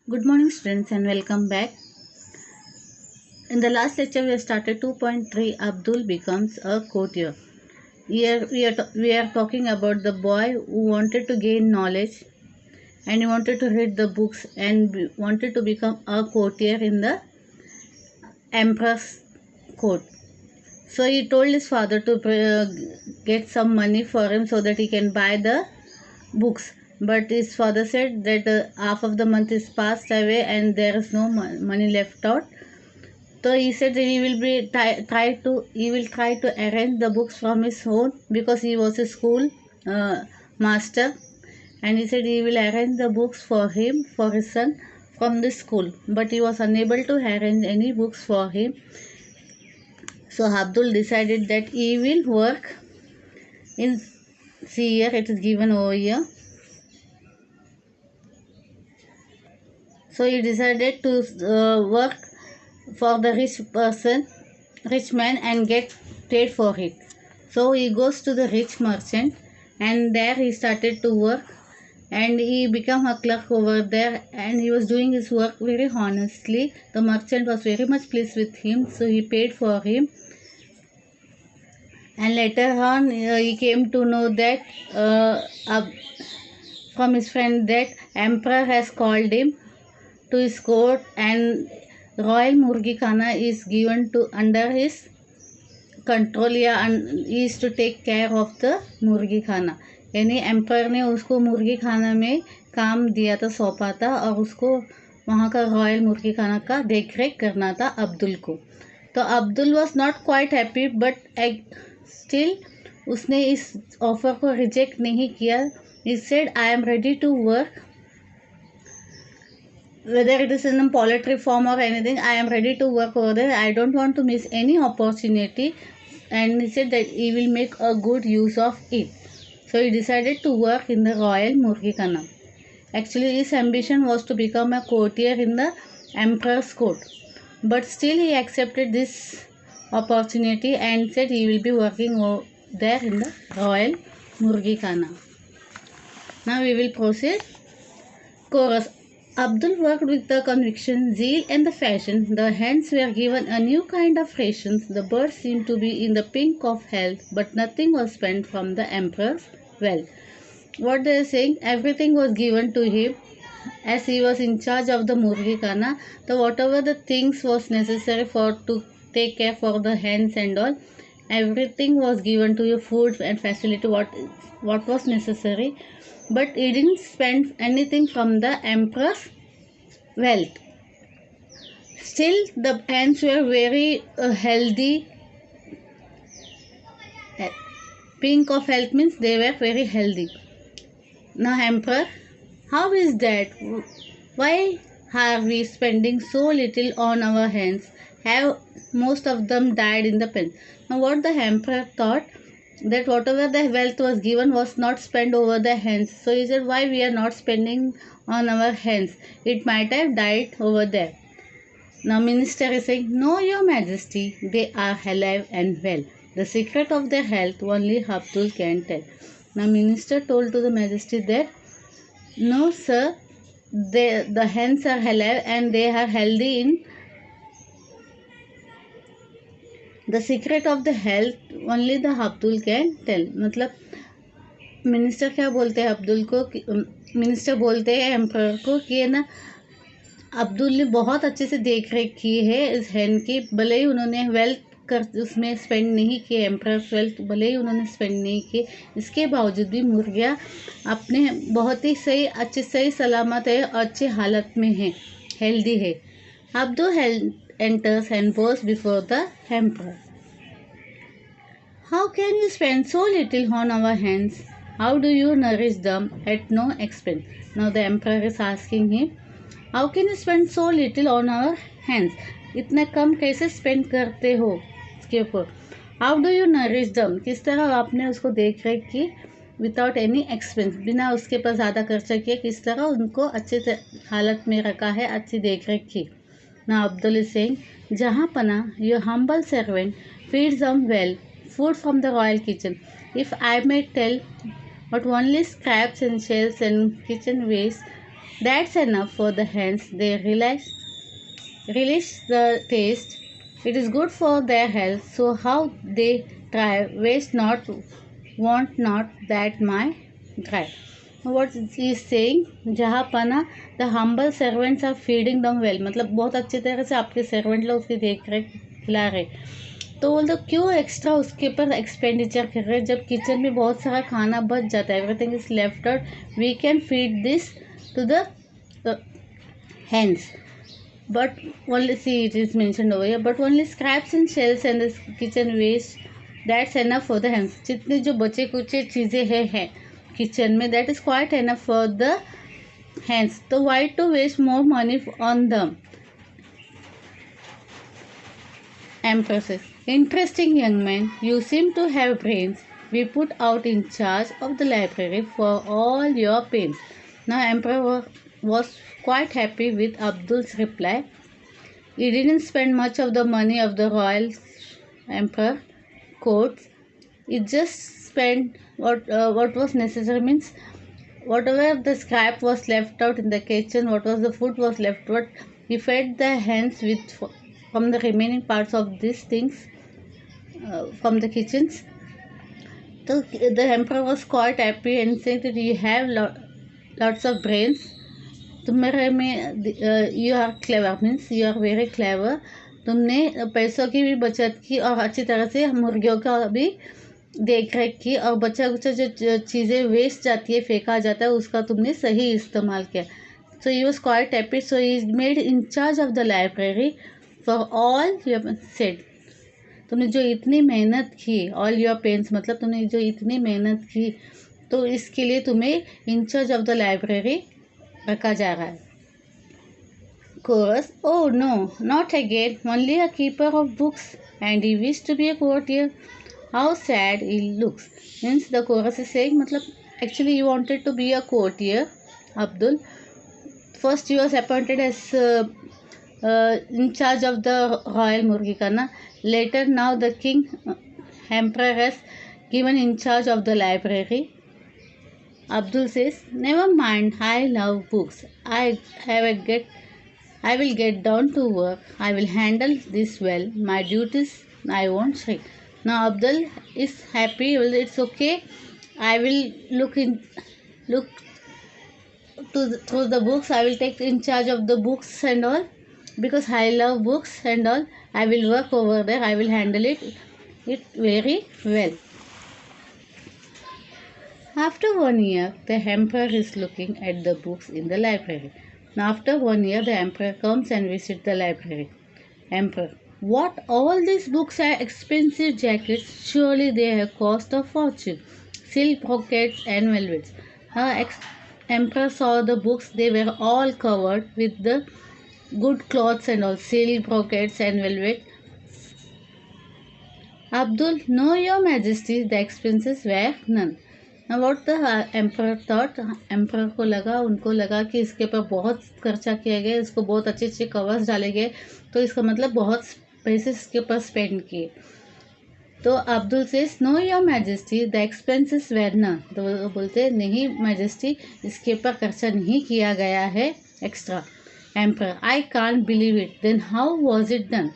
Good morning, students, and welcome back. In the last lecture, we have started 2.3 Abdul becomes a courtier. Here, we are talking about the boy who wanted to gain knowledge and he wanted to read the books and wanted to become a courtier in the emperor's court. So, he told his father to get some money for him so that he can buy the books. But his father said that half of the month is passed away and there is no money left out. So he said that he will try to arrange the books from his own because he was a school master, and he said he will arrange the books for him for his son from the school, but he was unable to arrange any books for him. So Abdul decided that he will work in, see here it is given over here. So he decided to work for the rich man and get paid for it. So he goes to the rich merchant and there he started to work and he became a clerk over there and he was doing his work very honestly. The merchant was very much pleased with him, so he paid for him. And later on he came to know that from his friend that emperor has called him to his court and royal Murgi Khana is given to under his control या he is to take care of the मुर्गी खाना. यानी empire ने उसको मुर्गी खाना में काम दिया था, सौंपा था और उसको वहाँ का रॉयल मुर्गी खाना का देख रेख करना था अब्दुल को. तो Abdul was not quite happy but still उसने इस ऑफर को रिजेक्ट नहीं किया. He said I am ready to work whether it is in a poultry farm or anything. I am ready to work over there. I don't want to miss any opportunity. And he said that he will make a good use of it. So he decided to work in the royal Murgi Khana. Actually, his ambition was to become a courtier in the emperor's court. But still he accepted this opportunity and said he will be working there in the royal Murgi Khana. Now we will proceed. Chorus. Abdul worked with the conviction, zeal, and the fashion. The hens were given a new kind of rations. The birds seemed to be in the pink of health, but nothing was spent from the emperor's wealth. What they are saying, everything was given to him as he was in charge of the Murgi Khana. So whatever the things was necessary for to take care for the hens and all, everything was given to you, food and facility what was necessary. But he didn't spend anything from the emperor's wealth. Still, the hens were very healthy. Pink of health means they were very healthy. Now, emperor, how is that? Why are we spending so little on our hens? Have most of them died in the pen? Now, what the emperor thought, that whatever the wealth was given was not spent over the hens. So he said, why we are not spending on our hens? It might have died over there. Now minister is saying, no, your majesty, they are alive and well. The secret of their health only Abdul can tell. Now minister told to the majesty that, no sir, the hens are alive and they are healthy in the secret of the health only the Abdul can tell. मतलब minister क्या बोलते हैं अब्दुल को, minister बोलते हैं emperor को कि है ना अब्दुल ने बहुत अच्छे से देख रेख की है इस हैन की, भले ही उन्होंने वेल्थ कर उसमें स्पेंड नहीं किए, एम्पर वेल्थ भले ही उन्होंने स्पेंड नहीं किए, इसके बावजूद भी मुर्गियाँ अपने बहुत ही सही सलामत है, अच्छी हालत में है, हेल्दी है. Abdul enters and bows before the emperor. How can you spend so little on our hens? How do you nourish them at no expense? Now the emperor is asking him, how can you spend so little on our hens? इतना कम कैसे spend करते हो इसके ऊपर? How do you nourish them? किस तरह आपने उसको देख रेख की विदाउट एनी एक्सपेंस, बिना उसके पास ज़्यादा खर्चा किए, किस तरह उनको अच्छे से हालत में रखा है, अच्छी देख रेख की. Now Abdul is saying, Jahapana, your humble servant, feeds them well, food from the royal kitchen. If I may tell, but only scraps and shells and kitchen waste That's enough for the hens. They relish the taste. It is good for their health. So how they try, waste not, want not that my try. What he is saying, जहाँ पर ना the humble servants are feeding them well, मतलब बहुत अच्छी तरह से आपके servant लोग उसकी देख रेख खिला रहे, तो बोलते क्यों एक्स्ट्रा उसके ऊपर एक्सपेंडिचर कर रहे हैं जब किचन में बहुत सारा खाना बच जाता है, everything is left out, we can feed this to the hens, but only, see it is mentioned over here, but only scraps and shells and the kitchen waste, that's enough for the hens. जितने जो बचे कुचे चीज़ें हैं kitchen में, that is quite enough for the hens. तो why to waste more money on them? Emperor says, interesting young man, you seem to have brains. We put out in charge of the library for all your pains. Now Emperor was quite happy with Abdul's reply. He didn't spend much of the money of the royal emperor courts. He just spent what was necessary, means whatever the scrap was left out in the kitchen, what was the food was left out, he fed the hens with from the remaining parts of these things from the kitchens. So the emperor was quite happy and said that you have lots of brains. तुम्हारे में you are clever, means you are very clever. तुमने पैसों की भी बचत की और अच्छी तरह से मुर्गियों का भी देख रेख की, और बचा कुचा जो चीज़ें वेस्ट जाती है, फेंका जाता है, उसका तुमने सही इस्तेमाल किया. So he was quite happy. So he is made in charge of the library for all your said. तुमने जो इतनी मेहनत की, ऑल योर पेन्स मतलब तुमने जो इतनी मेहनत की, तो इसके लिए तुम्हें इंचार्ज ऑफ द लाइब्रेरी रखा जा रहा है. Chorus, oh no, not again, only a keeper of books, and he wished to be a courtier. How sad he looks. Means the chorus is saying, मतलब actually you wanted to be a courtier, Abdul. First you was appointed as in charge of the royal Murgi Khana. Later now the king emperor has given in charge of the library. Abdul says, never mind, I love books. I will get down to work. I will handle this well. My duties I won't shrink. Now Abdul is happy. Well, it's okay. I will look through the books. I will take in charge of the books and all, because I love books and all. I will work over there. I will handle it very well. After 1 year, the emperor is looking at the books in the library. Now, after 1 year, the emperor comes and visits the library. Emperor, what? All these books are expensive jackets. Surely they have cost a fortune. Silk brocades and velvets. Emperor saw the books. They were all covered with the good cloths and all, silk brocades and velvet. Abdul, no, your majesty, the expenses were none. Now what the emperor thought, emperor को लगा, उनको लगा कि इसके ऊपर बहुत खर्चा किया गया, इसको बहुत अच्छे अच्छे कवर्स डाले गए, तो इसका मतलब बहुत पैसे इसके ऊपर स्पेंड किए. तो Abdul says, no your majesty, the expenses were none. तो वो बोलते नहीं मैजेस्टी, इसके ऊपर खर्चा नहीं किया गया है एक्स्ट्रा. एम्पर, I can't believe it. Then how was it done?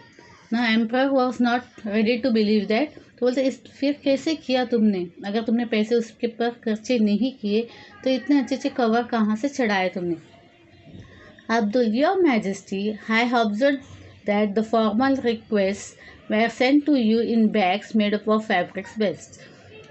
ना एम्पर was not ready to believe that. तो बोलते इस फिर कैसे किया तुमने? अगर तुमने पैसे उसके ऊपर खर्चे नहीं किए तो इतने अच्छे अच्छे कवर कहाँ से चढ़ाए तुमने? Abdul, your majesty, I observe that the formal request were sent to you in bags made up of fabrics best.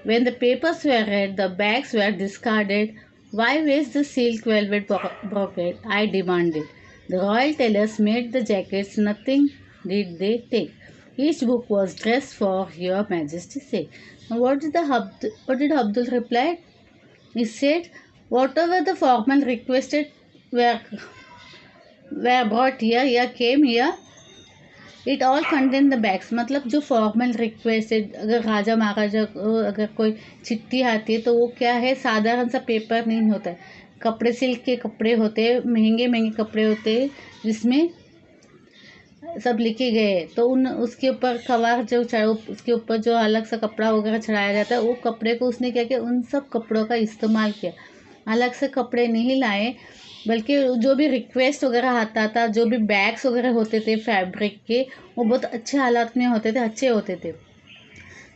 When the papers were read, the bags were discarded. Why waste the silk velvet brocade? I demanded. The royal tailors made the jackets. Nothing did they take. Each book was dressed for your majesty's sake. Now what did Abdul reply? He said, whatever the foreman requested were brought here, came here. It all contain the bags. मतलब जो formal requested, अगर राजा महाराजा को अगर कोई चिट्ठी आती है तो वो क्या है, साधारण सा पेपर नहीं होता है, कपड़े सिल्क के कपड़े होते हैं, महंगे महंगे कपड़े होते हैं जिसमें सब लिखे गए. तो उसके ऊपर कवर जो उसके ऊपर जो अलग सा कपड़ा वगैरह चढ़ाया जाता है, वो कपड़े को उसने क्या किया, उन सब कपड़ों का इस्तेमाल किया, अलग से कपड़े नहीं लाए. बल्कि जो भी रिक्वेस्ट वगैरह आता था, जो भी बैग्स वगैरह होते थे फैब्रिक के, वो बहुत अच्छे हालात में होते थे, अच्छे होते थे।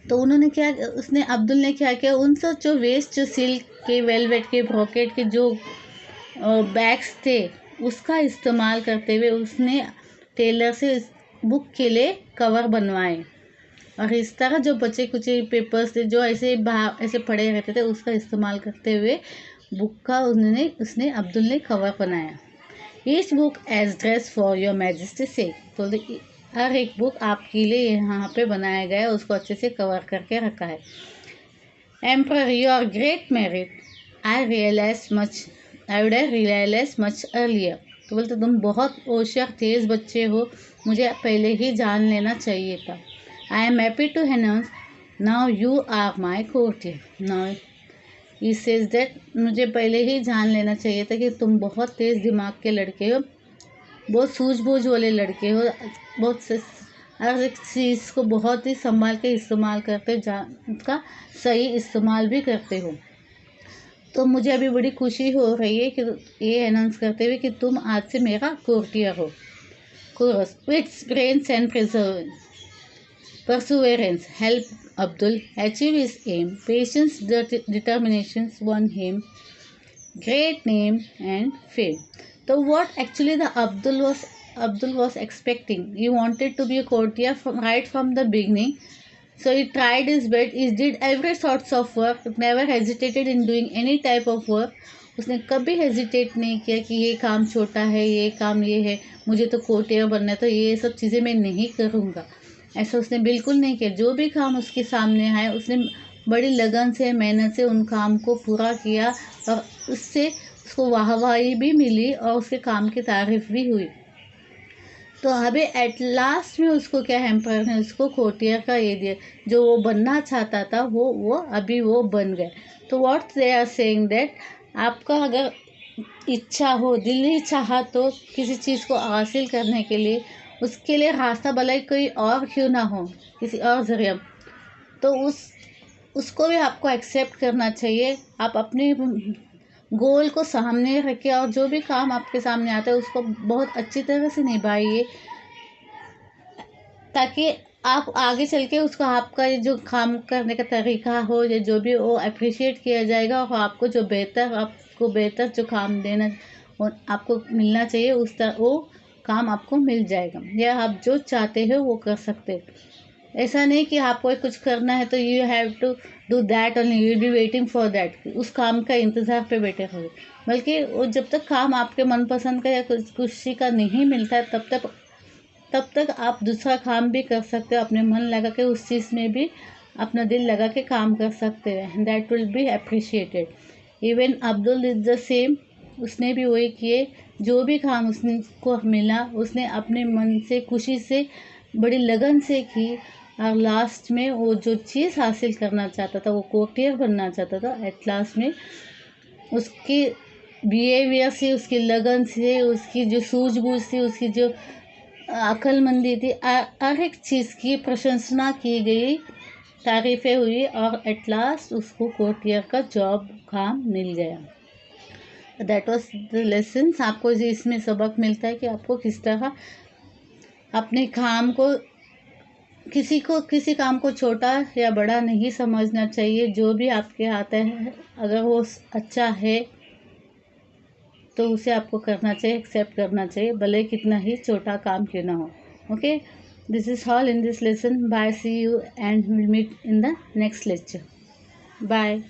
तो उन्होंने क्या, उसने अब्दुल ने क्या किया, उन सब जो वेस्ट, जो सिल्क के, वेलवेट के, ब्रोकेट के जो बैग्स थे, उसका इस्तेमाल करते हुए उसने टेलर से इस बुक के लिए कवर बनवाए। और इस तरह जो बचे कुचे पेपर्स थे जो ऐसे बाहर ऐसे पड़े रहते थे, उसका इस्तेमाल करते हुए बुक का उसने अब्दुल ने कवर बनाया। Each book as dress for your majesty से, तो हर एक बुक आपके लिए यहाँ पे बनाया गया है, उसको अच्छे से कवर करके रखा है। Emperor, your great merit, I would have realise much earlier. तो बोलते तुम बहुत होशियार तेज बच्चे हो, मुझे पहले ही जान लेना चाहिए था। I am happy to announce now you are my courtier. Now he says that, मुझे पहले ही जान लेना चाहिए था कि तुम बहुत तेज़ दिमाग के लड़के हो, बहुत सूझबूझ वाले लड़के हो, हर एक चीज़ को बहुत ही संभाल के इस्तेमाल करते, उसका सही इस्तेमाल भी करते हो। तो मुझे अभी बड़ी खुशी हो रही है कि ये अनाउंस करते हुए कि तुम आज से मेरा कोर्टियर हो। Chorus, wits, brains and perseverance help Abdul achieve his aim. Patience, determination won him great name and fame. So what actually the Abdul was expecting. He wanted to be a courtier right from the beginning. So he tried his best. He did every sorts of work. Never hesitated in doing any type of work. उसने कभी hesitate नहीं किया कि ये काम छोटा है, ये काम ये है, मुझे तो कोर्टियर बनना है, तो ये सब चीज़ें मैं नहीं करूँगा। ऐसा उसने बिल्कुल नहीं किया। जो भी काम उसके सामने आए, उसने बड़ी लगन से, मेहनत से उन काम को पूरा किया और उससे उसको वाहवाही भी मिली और उसके काम की तारीफ भी हुई। तो अभी एट लास्ट में उसको क्या, एम्पायर ने उसको कोर्टियर का ये दिया, जो वो बनना चाहता था वो अभी वो बन गए। तो what they are saying that, आपका अगर इच्छा हो, दिल ही चाहा तो किसी चीज़ को हासिल करने के लिए, उसके लिए रास्ता भले कोई और क्यों ना हो, किसी और ज़रिया, तो उसको भी आपको एक्सेप्ट करना चाहिए। आप अपने गोल को सामने रखिए और जो भी काम आपके सामने आता है उसको बहुत अच्छी तरह से निभाइए, ताकि आप आगे चल के उसको, आपका जो काम करने का तरीका हो या जो भी, वो अप्रिशिएट किया जाएगा और आपको बेहतर जो काम देना और आपको मिलना चाहिए, उस तरह वो काम आपको मिल जाएगा, या आप जो चाहते हो वो कर सकते हो। ऐसा नहीं कि आपको कुछ करना है तो you have to do that only, you be waiting for that, उस काम का इंतज़ार पे बैठे हो। बल्कि वो जब तक काम आपके मनपसंद का या खुशी का नहीं मिलता है, तब तक आप दूसरा काम भी कर सकते हो, अपने मन लगा के उस चीज़ में भी अपना दिल लगा के काम कर सकते हैं। That will be appreciated. Even Abdul is the same, उसने भी वही किए। जो भी काम उसको मिला, उसने अपने मन से, खुशी से, बड़ी लगन से की और लास्ट में वो जो चीज़ हासिल करना चाहता था, वो कोर्टियर बनना चाहता था, एट लास्ट में उसकी बिहेवियर से, उसकी लगन से, उसकी जो सूझबूझ थी, उसकी जो अक्लमंदी थी, हर एक चीज़ की प्रशंसना की गई, तारीफ़ें हुई और एट लास्ट उसको कोर्टियर का जॉब काम मिल गया। That was the lesson. आपको इसमें सबक मिलता है कि आपको किस तरह अपने काम को, किसी काम को छोटा या बड़ा नहीं समझना चाहिए। जो भी आपके आता है, अगर वो अच्छा है तो उसे आपको करना चाहिए, एक्सेप्ट करना चाहिए, भले कितना ही छोटा काम क्यों ना हो। Okay, this is all in this lesson. Bye, see you and will meet in the next lecture. Bye.